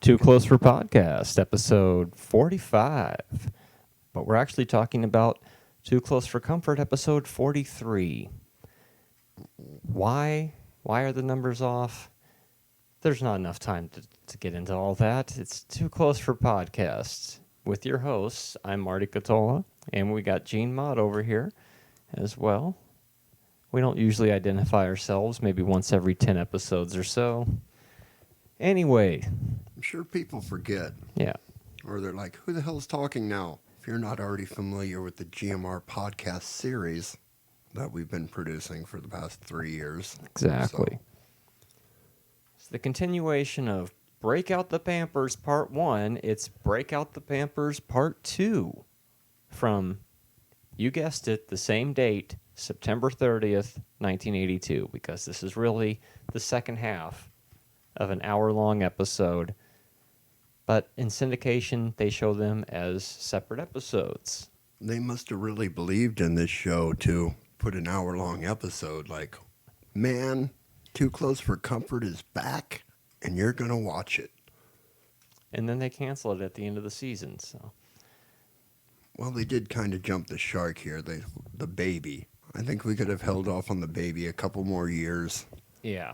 Too Close for Podcast, episode 45. But we're actually talking about Too Close for Comfort, episode 43. Why are the numbers off? There's not enough time to get into all that. It's Too Close for Podcasts. With your hosts, I'm Marty Catola, and we got Gene Mott over here as well. We don't usually identify ourselves, maybe once every 10 episodes or so. Anyway. I'm sure people forget. Yeah. Or they're like, who the hell's talking now? If you're not already familiar with the GMR podcast series that we've been producing for the past 3 years. Exactly. It's the continuation of Break Out The Pampers Part 1. It's Break Out The Pampers Part 2 from, you guessed it, the same date, September 30th, 1982, because this is really the second half of an hour-long episode. But in syndication, they show them as separate episodes. They must have really believed in this show to put an hour-long episode like, man, Too Close for Comfort is back, and you're going to watch it. And then they cancel it at the end of the season, so. Well, they did kind of jump the shark here, the baby. I think we could have held off on the baby a couple more years. Yeah.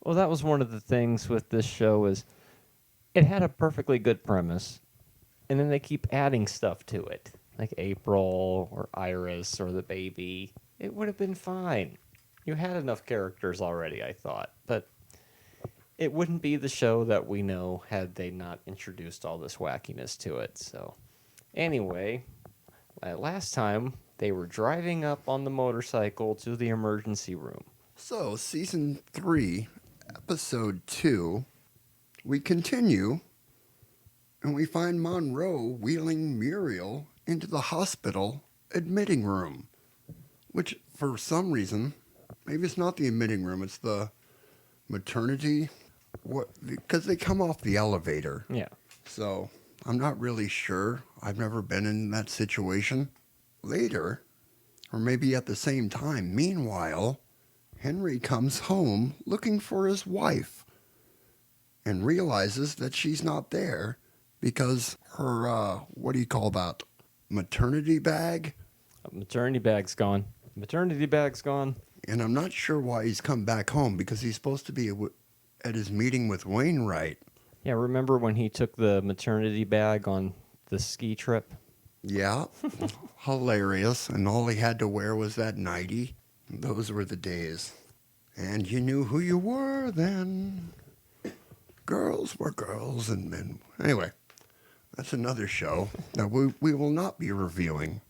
Well, that was one of the things with this show is it had a perfectly good premise, and then they keep adding stuff to it, like April or Iris or the baby. It would have been fine. You had enough characters already, I thought, but it wouldn't be the show that we know had they not introduced all this wackiness to it. So, anyway, last time they were driving up on the motorcycle to the emergency room. So, Season 3, Episode 2, we continue, and we find Monroe wheeling Muriel into the hospital admitting room, which, for some reason, maybe it's not the admitting room, it's the maternity, because they come off the elevator. Yeah. So, I'm not really sure. I've never been in that situation. Later, or maybe at the same time, meanwhile, Henry comes home looking for his wife and realizes that she's not there because her, what do you call that, maternity bag? Maternity bag's gone. Maternity bag's gone. And I'm not sure why he's come back home because he's supposed to be at his meeting with Wainwright. Yeah, remember when he took the maternity bag on the ski trip? Yeah, hilarious. And all he had to wear was that nightie. Those were the days. And you knew who you were then. Girls were girls and men. Anyway, that's another show that we will not be reviewing.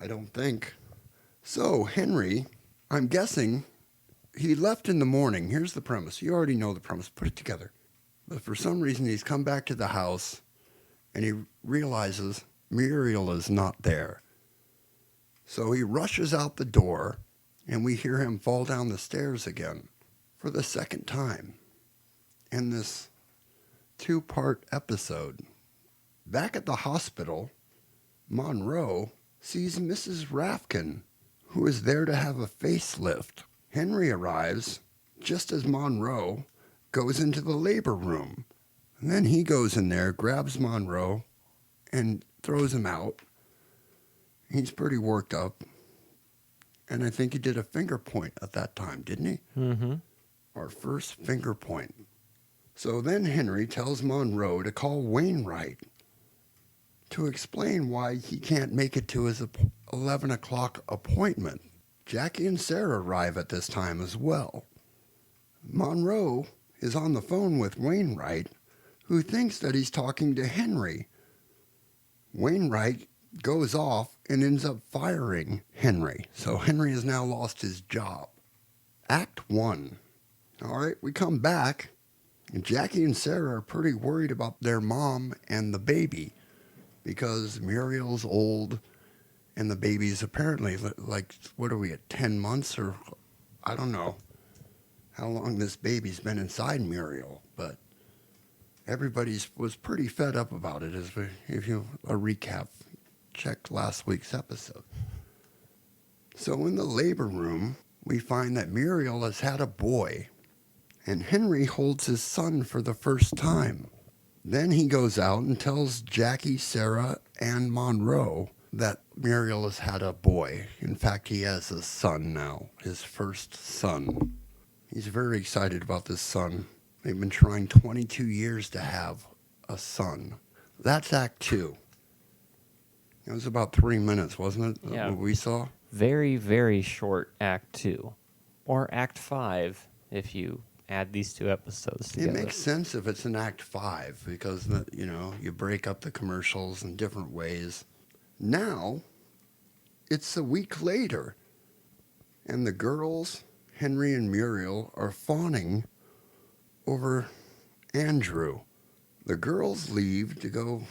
I don't think. So, Henry, I'm guessing he left in the morning. Here's the premise. You already know the premise. Put it together. But for some reason, he's come back to the house and he realizes Muriel is not there. So he rushes out the door, and we hear him fall down the stairs again for the second time in this two-part episode. Back at the hospital, Monroe sees Mrs. Rafkin, who is there to have a facelift. Henry arrives just as Monroe goes into the labor room. And then he goes in there, grabs Monroe, and throws him out. He's pretty worked up. And I think he did a finger point at that time, didn't he? Mm-hmm. Our first finger point. So then Henry tells Monroe to call Wainwright to explain why he can't make it to his 11 o'clock appointment. Jackie and Sarah arrive at this time as well. Monroe is on the phone with Wainwright, who thinks that he's talking to Henry. Wainwright goes off and ends up firing Henry. So Henry has now lost his job. Act 1. All right, we come back. And Jackie and Sarah are pretty worried about their mom and the baby because Muriel's old and the baby's apparently like, what are we at, 10 months or I don't know how long this baby's been inside Muriel, but everybody was pretty fed up about it. If you a recap, check last week's episode. So in the labor room, we find that Muriel has had a boy, and Henry holds his son for the first time. Then he goes out and tells Jackie, Sarah, and Monroe that Muriel has had a boy. In fact, he has a son now, his first son. He's very excited about this son. They've been trying 22 years to have a son. That's Act 2. It was about 3 minutes, wasn't it? Yeah. What we saw? Very, very short Act 2. Or Act 5, if you add these two episodes together. It makes sense if it's an Act 5 because, you break up the commercials in different ways. Now, it's a week later, and the girls, Henry and Muriel, are fawning over Andrew. The girls leave to go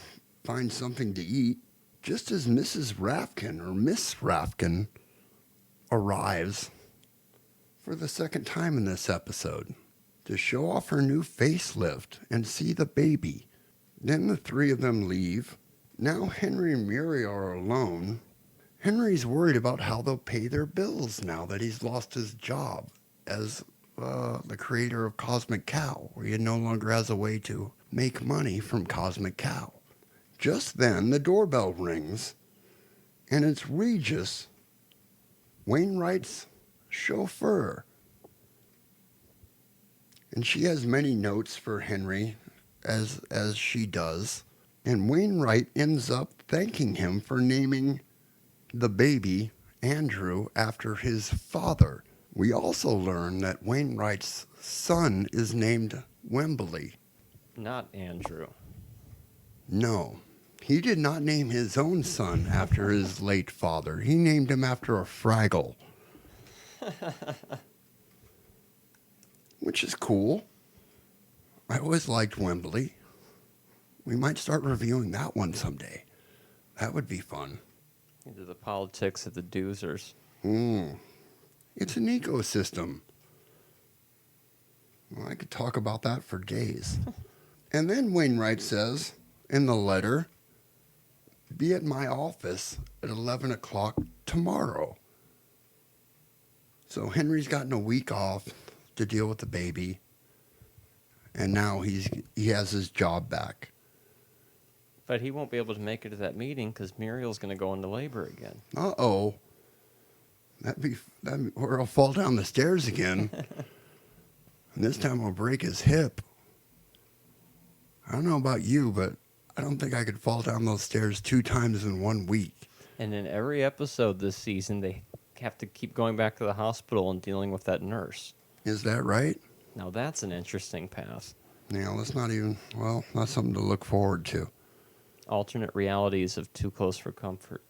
find something to eat just as Mrs. Rafkin, or Miss Rafkin, arrives for the second time in this episode to show off her new facelift and see the baby. Then the three of them leave. Now Henry and Muriel are alone. Henry's worried about how they'll pay their bills now that he's lost his job as the creator of Cosmic Cow, where he no longer has a way to make money from Cosmic Cow. Just then, the doorbell rings, and it's Regis, Wainwright's chauffeur. And she has many notes for Henry, as she does. And Wainwright ends up thanking him for naming the baby, Andrew, after his father. We also learn that Wainwright's son is named Wembley. Not Andrew. No, he did not name his own son after his late father. He named him after a Fraggle. Which is cool. I always liked Wembley. We might start reviewing that one someday. That would be fun. Into the politics of the Doozers. It's an ecosystem. Well, I could talk about that for days. And then Wainwright says in the letter, be at my office at 11 o'clock tomorrow. So Henry's gotten a week off to deal with the baby, and now he has his job back. But he won't be able to make it to that meeting because Muriel's going to go into labor again. Uh-oh. Or he'll fall down the stairs again. And this time he'll break his hip. I don't know about you, but I don't think I could fall down those stairs 2 times in 1 week. And in every episode this season, they have to keep going back to the hospital and dealing with that nurse. Is that right? Now that's an interesting path. Yeah, that's something to look forward to. Alternate realities of Too Close for Comfort.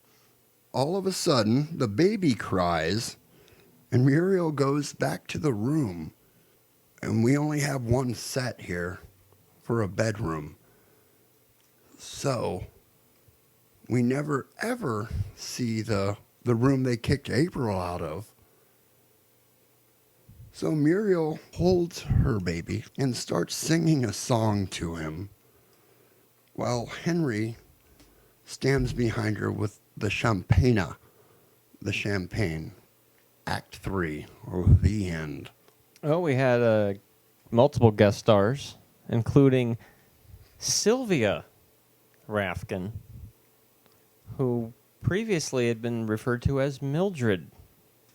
All of a sudden, the baby cries, and Muriel goes back to the room. And we only have one set here for a bedroom. So, we never, ever see the room they kicked April out of. So Muriel holds her baby and starts singing a song to him, while Henry stands behind her with the champagne. Act 3, or the end. Oh, we had multiple guest stars, including Sylvia Rafkin, who previously had been referred to as Mildred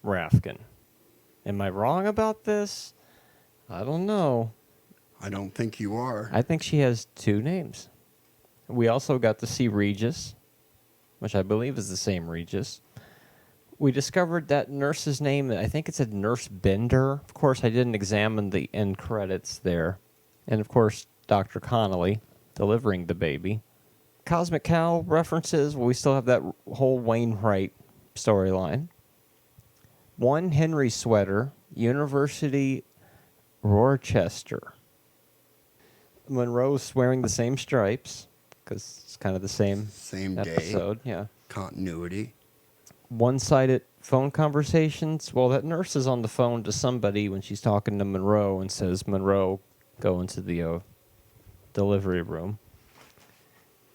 Rafkin. Am I wrong about this? I don't know. I don't think you are. I think she has 2 names. We also got to see Regis, which I believe is the same Regis. We discovered that nurse's name, I think it said Nurse Bender. Of course, I didn't examine the end credits there. And of course, Dr. Connolly delivering the baby. Cosmic Cow references, well, we still have that whole Wainwright storyline. One Henry sweater, University Rochester. Monroe's wearing the same stripes, because it's kind of the same episode. Yeah. Continuity. One-sided phone conversations. Well, that nurse is on the phone to somebody when she's talking to Monroe and says, Monroe, go into the delivery room.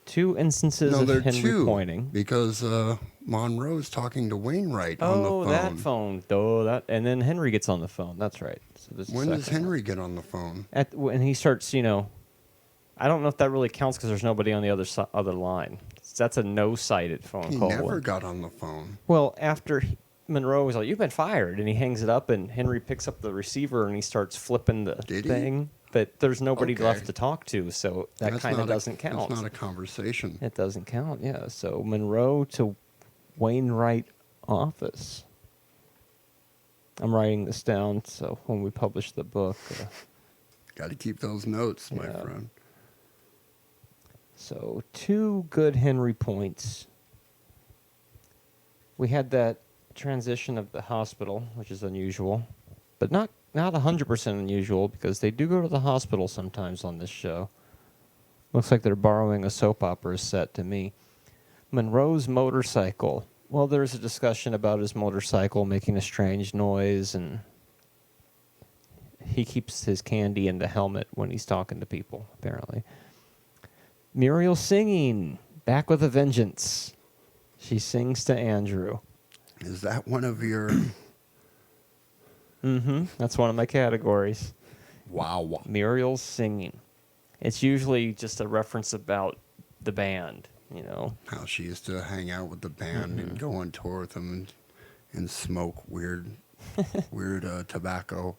2 instances No, of there are Henry two pointing. because Monroe's talking to Wainwright on the Oh, phone. that phone. Oh, that, and then Henry gets on the phone. That's right. So there's a When does second one. Henry get on the phone? When he starts, I don't know if that really counts because there's nobody on the other line. That's a no-sighted phone He call. never got on the phone. Well, after Monroe was like, "You've been fired," and he hangs it up, and Henry picks up the receiver and he starts flipping the Did he? thing. But there's nobody Okay. left to talk to, so that That's kind of not a- doesn't count. That's not a conversation. It doesn't count, yeah. So Monroe to Wainwright office. I'm writing this down so when we publish the book. Got to keep those notes, my Yeah. friend. So 2 good Henry points. We had that transition of the hospital, which is unusual, but not 100% unusual because they do go to the hospital sometimes on this show. Looks like they're borrowing a soap opera set to me. Monroe's motorcycle. Well, there's a discussion about his motorcycle making a strange noise, and he keeps his candy in the helmet when he's talking to people, apparently. Muriel singing, back with a vengeance. She sings to Andrew. Is that one of your... That's one of my categories. Wow. Muriel's singing. It's usually just a reference about the band, How she used to hang out with the band and go on tour with them and smoke weird tobacco.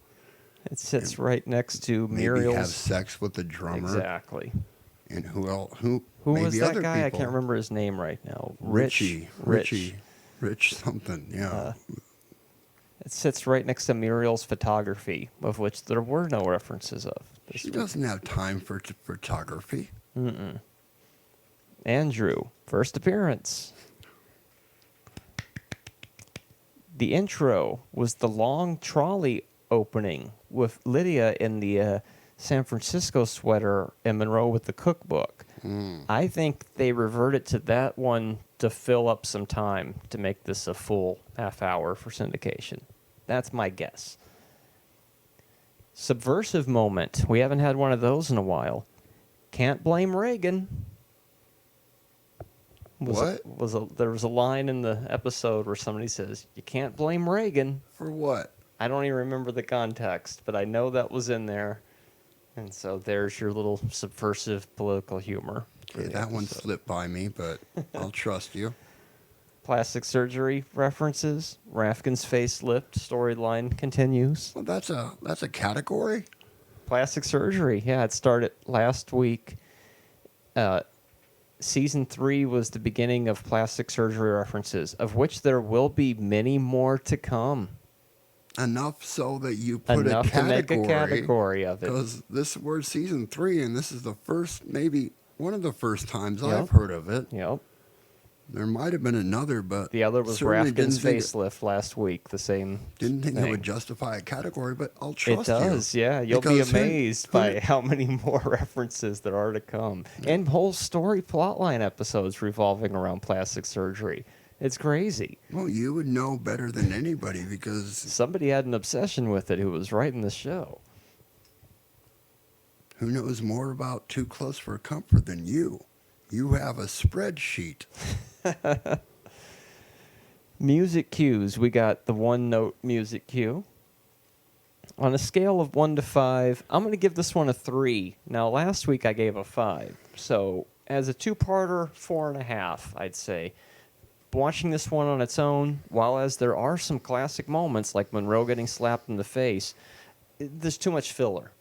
It sits right next to Maybe Muriel's. have sex with the drummer. Exactly. And who else? Who Who maybe was that other guy? I people. can't remember his name right now. Richie something, yeah. It sits right next to Muriel's photography, of which there were no references of. She doesn't have time for photography. Andrew, first appearance. The intro was the long trolley opening with Lydia in the San Francisco sweater and Monroe with the cookbook. I think they reverted to that one to fill up some time to make this a full half hour for syndication. That's my guess. Subversive moment. We haven't had one of those in a while. Can't blame Reagan. There was a line in the episode where somebody says, "You can't blame Reagan." For what? I don't even remember the context, but I know that was in there. And so there's your little subversive political humor. Okay, that one slipped by me, but I'll trust you. Plastic surgery references. Rafkin's facelift storyline continues. Well, that's a category. Plastic surgery. Yeah, it started last week. Season 3 was the beginning of plastic surgery references, of which there will be many more to come. Enough so that you put Enough a category. to make a category of it. Because we're season 3, and this is the first, maybe one of the first times Yep. I've heard of it. Yep. There might have been another, but The other was certainly Rafkin's didn't think facelift last week. The same. Didn't think thing. it would justify a category, but I'll It trust you. does, yeah. You'll be Because amazed by how many more references there are to come. And whole story plotline episodes revolving around plastic surgery. It's crazy. Well, you would know better than anybody because Somebody had an obsession with it who was writing the show. who knows more about Too Close for Comfort than you? You have a spreadsheet. Music cues. We got the one-note music cue. On a scale of 1 to 5, I'm going to give this one a 3. Now, last week I gave a 5. So, as a two-parter, 4.5, I'd say. Watching this one on its own, while as there are some classic moments, like Monroe getting slapped in the face, there's too much filler.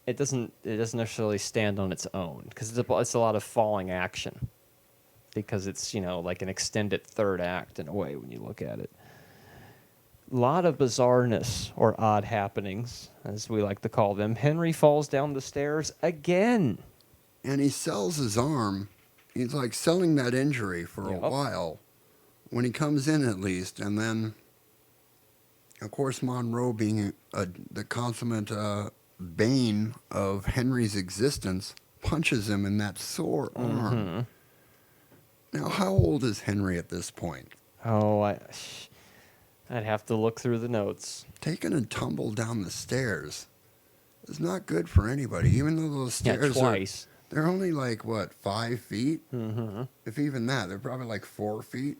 It doesn't necessarily stand on its own, because it's a lot of falling action. Because it's, like an extended third act in a way when you look at it. A lot of bizarreness or odd happenings, as we like to call them. Henry falls down the stairs again. And he sells his arm. He's like selling that injury for a while. When he comes in, at least. And then, of course, Monroe being the consummate bane of Henry's existence, punches him in that sore arm. Now, how old is Henry at this point? Oh, I'd have to look through the notes. Taking a tumble down the stairs is not good for anybody, even though those stairs twice. They're only like, what, 5 feet? Mm-hmm. If even that, they're probably like 4 feet.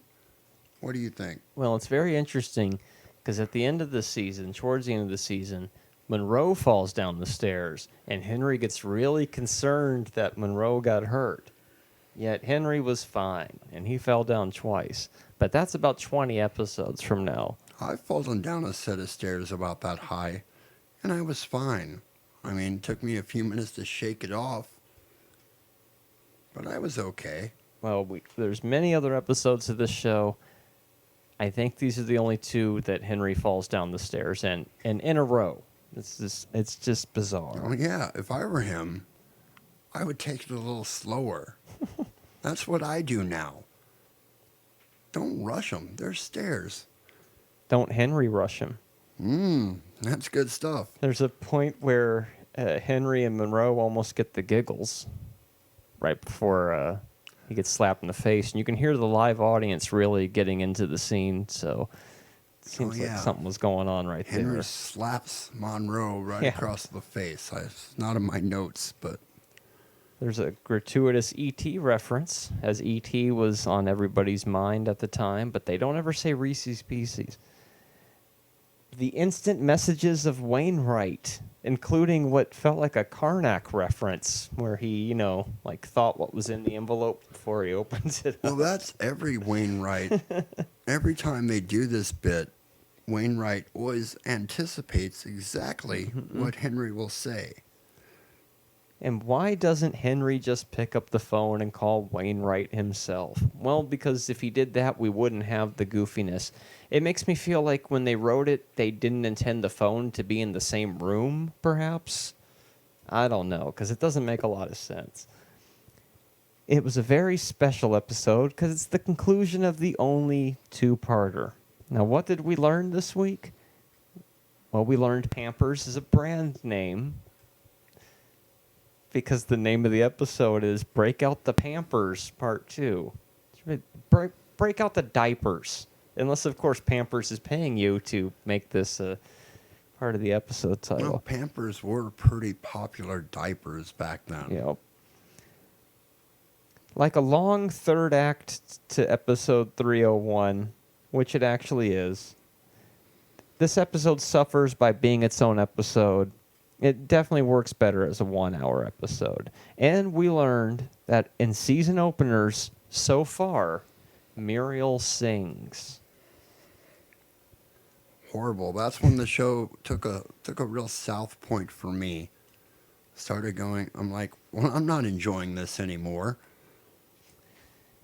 What do you think? Well, it's very interesting because at the end of the season, towards the end of the season, Monroe falls down the stairs, and Henry gets really concerned that Monroe got hurt. Yet Henry was fine, and he fell down twice. But that's about 20 episodes from now. I've fallen down a set of stairs about that high, and I was fine. I mean, it took me a few minutes to shake it off, but I was okay. Well, there's many other episodes of this show. I think these are the only two that Henry falls down the stairs and in a row. It's just bizarre. Oh, yeah, if I were him, I would take it a little slower. That's what I do now. Don't rush them. They're stairs. Don't Henry rush him. That's good stuff. There's a point where Henry and Monroe almost get the giggles right before he gets slapped in the face. And you can hear the live audience really getting into the scene. So it seems like something was going on right Henry there. slaps Monroe right across the face. It's not in my notes, but... There's a gratuitous E.T. reference, as E.T. was on everybody's mind at the time, but they don't ever say Reese's Pieces. The instant messages of Wainwright, including what felt like a Karnak reference, where he, thought what was in the envelope before he opens it up. Well, that's every Wainwright. Every time they do this bit, Wainwright always anticipates exactly what Henry will say. And why doesn't Henry just pick up the phone and call Wainwright himself? Well, because if he did that, we wouldn't have the goofiness. It makes me feel like when they wrote it, they didn't intend the phone to be in the same room, perhaps? I don't know, because it doesn't make a lot of sense. It was a very special episode because it's the conclusion of the only two-parter. Now, what did we learn this week? Well, we learned Pampers is a brand name, because the name of the episode is Break Out the Pampers Part 2. Break out the diapers. Unless, of course, Pampers is paying you to make this part of the episode title. Well, Pampers were pretty popular diapers back then. Yep. Like a long third act to episode 301, which it actually is, this episode suffers by being its own episode. It definitely works better as a 1-hour episode. And we learned that in season openers so far, Muriel sings. Horrible. That's when the show took a real south point for me. Started going, I'm like, well, I'm not enjoying this anymore.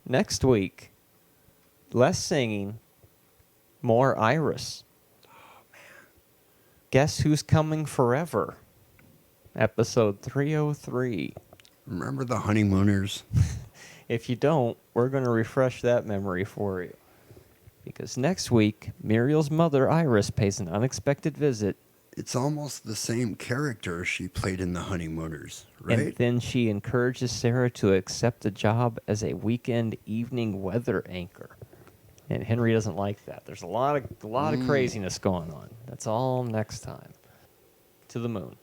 Next week, less singing, more Iris. Oh, man. Guess Who's Coming Forever? Episode 303. Remember the Honeymooners? If you don't, we're going to refresh that memory for you. Because next week, Muriel's mother, Iris, pays an unexpected visit. It's almost the same character she played in the Honeymooners, right? And then she encourages Sarah to accept a job as a weekend evening weather anchor. And Henry doesn't like that. There's a lot of craziness going on. That's all next time. To the moon.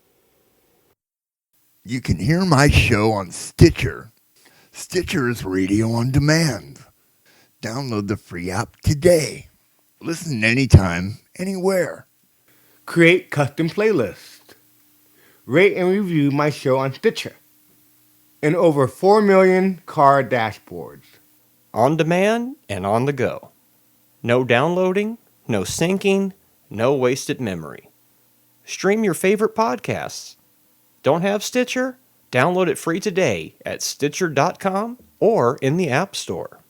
You can hear my show on Stitcher. Stitcher is radio on demand. Download the free app today. Listen anytime, anywhere. Create custom playlists. Rate and review my show on Stitcher. And over 4 million car dashboards. On demand and on the go. No downloading, no syncing, no wasted memory. Stream your favorite podcasts. Don't have Stitcher? Download it free today at Stitcher.com or in the App Store.